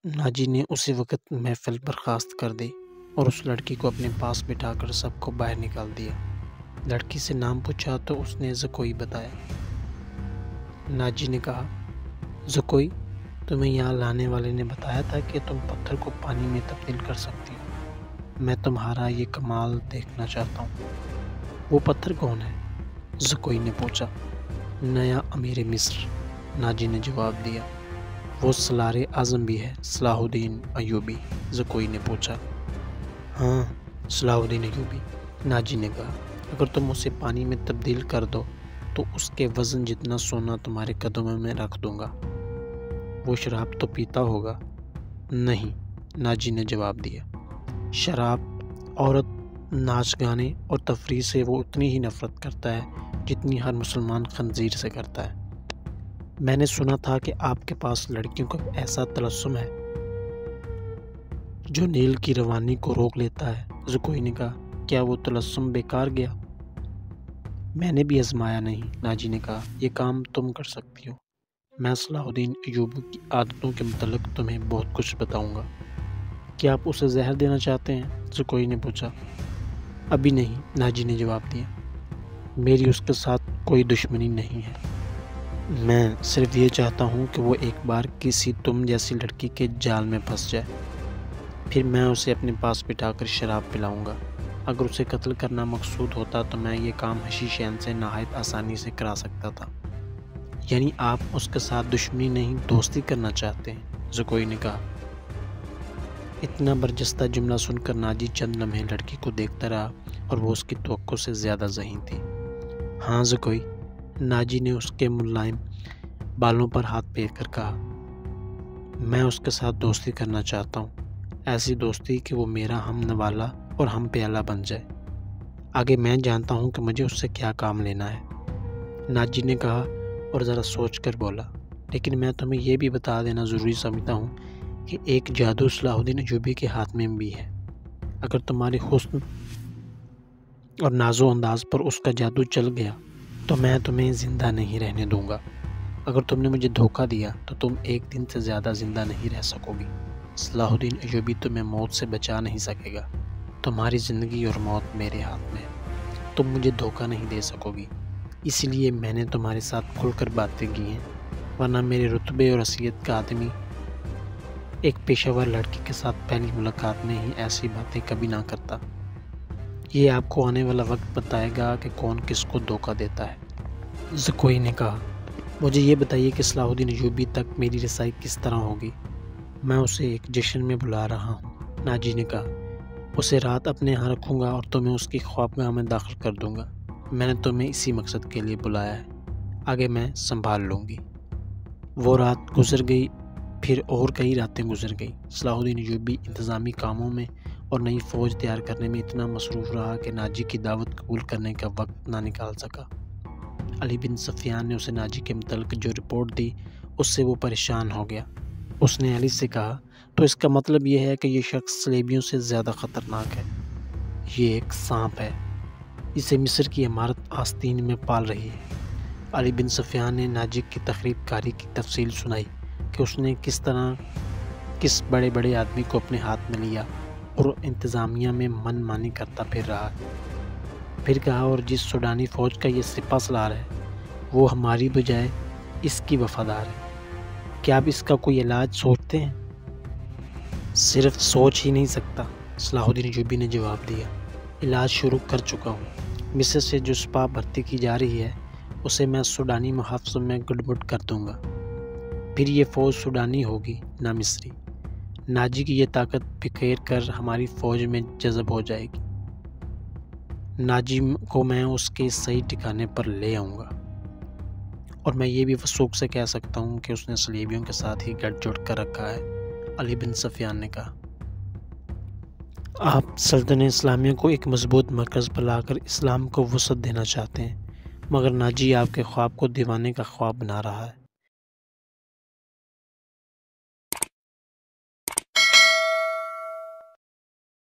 ناجی نے اسی وقت محفل برخاست کر دی اور اس لڑکی کو اپنے پاس بٹھا کر سب کو باہر نکال دیا۔ لڑکی سے نام پوچھا تو اس نے زکوئی بتایا۔ ناجی نے کہا، زکوئی، تمہیں یہاں لانے والے نے بتایا تھا کہ تم پتھر کو پانی میں تبدیل کر سکتی ہو۔ میں تمہارا یہ کمال دیکھنا چاہتا ہوں۔ وہ پتھر کون ہے؟ زکوئی نے پوچھا۔ نیا امیر مصر، ناجی نے جواب دیا۔ وہ سالار اعظم بھی ہے، صلاح الدین ایوبی، زکوئی نے پوچھا۔ ہاں، صلاح الدین ایوبی، ناجی نے کہا۔ اگر تم اسے پانی میں تبدیل کر دو تو اس کے وزن جتنا سونا تمہارے قدموں میں رکھ دوں گا۔ وہ شراب تو پیتا ہوگا؟ نہیں، ناجی نے جواب دیا۔ شراب، عورت، ناچ گانے اور تفریح سے وہ اتنی ہی نفرت کرتا ہے جتنی ہر مسلمان خنزیر سے کرتا ہے۔ میں نے سنا تھا کہ آپ کے پاس لڑکیوں کا ایسا طلسم ہے جو نیل کی روانی کو روک لیتا ہے، زکوئی نے کہا۔ کیا وہ طلسم بیکار گیا؟ میں نے بھی آزمایا نہیں، ناجی نے کہا۔ یہ کام تم کر سکتی ہو۔ میں صلاح الدین ایوبی کی عادتوں کے متعلق تمہیں بہت کچھ بتاؤں گا۔ کیا آپ اسے زہر دینا چاہتے ہیں؟ زکوئی نے پوچھا۔ ابھی نہیں، ناجی نے جواب دیا۔ میری اس کے ساتھ کوئی دشمنی نہیں ہے۔ میں صرف یہ چاہتا ہوں کہ وہ ایک بار کسی تم جیسی لڑکی کے جال میں پھنس جائے، پھر میں اسے اپنے پاس بٹھا کر شراب پلاؤں گا۔ اگر اسے قتل کرنا مقصود ہوتا تو میں یہ کام حشیش عین سے نہایت آسانی سے کرا سکتا تھا۔ یعنی آپ اس کے ساتھ دشمنی نہیں، دوستی کرنا چاہتے ہیں، زکوئی نے کہا۔ اتنا برجستہ جملہ سن کر ناجی چند لمحے لڑکی کو دیکھتا رہا اور وہ اس کی توقع سے زیادہ ذہین تھی۔ ہاں زکوئی، ناجی نے اس کے ملائم بالوں پر ہاتھ پھیر کر کہا۔ میں اس کے ساتھ دوستی کرنا چاہتا ہوں، ایسی دوستی کہ وہ میرا ہم نوالہ اور ہم پیالہ بن جائے۔ آگے میں جانتا ہوں کہ مجھے اس سے کیا کام لینا ہے، ناجی نے کہا اور ذرا سوچ کر بولا۔ لیکن میں تمہیں یہ بھی بتا دینا ضروری سمجھتا ہوں کہ ایک جادو صلاح الدین ایوبی کے ہاتھ میں بھی ہے۔ اگر تمہارے حسن اور ناز و انداز پر اس کا جادو چل گیا تو میں تمہیں زندہ نہیں رہنے دوں گا۔ اگر تم نے مجھے دھوکہ دیا تو تم ایک دن سے زیادہ زندہ نہیں رہ سکو گی۔ صلاح الدین ایوبی تمہیں موت سے بچا نہیں سکے گا۔ تمہاری زندگی اور موت میرے ہاتھ میں ہے۔ تم مجھے دھوکہ نہیں دے سکو گی، اسی لیے میں نے تمہارے ساتھ کھل کر باتیں کی ہیں، ورنہ میرے رتبے اور حیثیت کا آدمی ایک پیشہ ور لڑکی کے ساتھ پہلی ملاقات میں ہی ایسی باتیں کبھی نہ کرتا۔ یہ آپ کو آنے والا وقت بتائے گا کہ کون کس کو دھوکہ دیتا ہے، زکوئی نے کہا۔ مجھے یہ بتائیے کہ صلاح الدین ایوبی تک میری رسائی کس طرح ہوگی؟ میں اسے ایک جشن میں بلا رہا ہوں، ناجی نے کہا۔ اسے رات اپنے یہاں رکھوں گا اور تمہیں اس کی خوابگاہ میں داخل کر دوں گا۔ میں نے تمہیں اسی مقصد کے لیے بلایا ہے، آگے میں سنبھال لوں گی۔ وہ رات گزر گئی، پھر اور کئی راتیں گزر گئی۔ صلاح الدین ایوبی انتظامی کاموں میں اور نئی فوج تیار کرنے میں اتنا مصروف رہا کہ ناجی کی دعوت قبول کرنے کا وقت نہ نکال سکا۔ علی بن سفیان نے اسے ناجی کے متعلق جو رپورٹ دی اس سے وہ پریشان ہو گیا۔ اس نے علی سے کہا، تو اس کا مطلب یہ ہے کہ یہ شخص صلیبیوں سے زیادہ خطرناک ہے۔ یہ ایک سانپ ہے، اسے مصر کی عمارت آستین میں پال رہی ہے۔ علی بن سفیان نے ناجی کی تخریب کاری کی تفصیل سنائی کہ اس نے کس طرح کس بڑے بڑے آدمی کو اپنے ہاتھ میں لیا اور انتظامیہ میں من مانی کرتا پھر رہا۔ پھر کہا، اور جس سوڈانی فوج کا یہ سپہ سالار ہے وہ ہماری بجائے اس کی وفادار ہے۔ کیا آپ اس کا کوئی علاج سوچتے ہیں؟ صرف سوچ ہی نہیں سکتا، صلاح الدین ایوبی نے جواب دیا۔ علاج شروع کر چکا ہوں۔ مصر سے جو سپاہ بھرتی کی جا رہی ہے اسے میں سوڈانی محافظوں میں گڑبڑ کر دوں گا، پھر یہ فوج سوڈانی ہوگی نہ مصری۔ ناجی کی یہ طاقت بکھیر کر ہماری فوج میں جذب ہو جائے گی۔ ناجی کو میں اس کے صحیح ٹھکانے پر لے آؤں گا، اور میں یہ بھی وثوق سے کہہ سکتا ہوں کہ اس نے صلیبیوں کے ساتھ ہی گٹھ جوڑ کر رکھا ہے، علی بن سفیان نے کہا۔ آپ سلطنت اسلامیہ کو ایک مضبوط مرکز پر لا کر اسلام کو وسعت دینا چاہتے ہیں، مگر ناجی آپ کے خواب کو دیوانے کا خواب بنا رہا ہے۔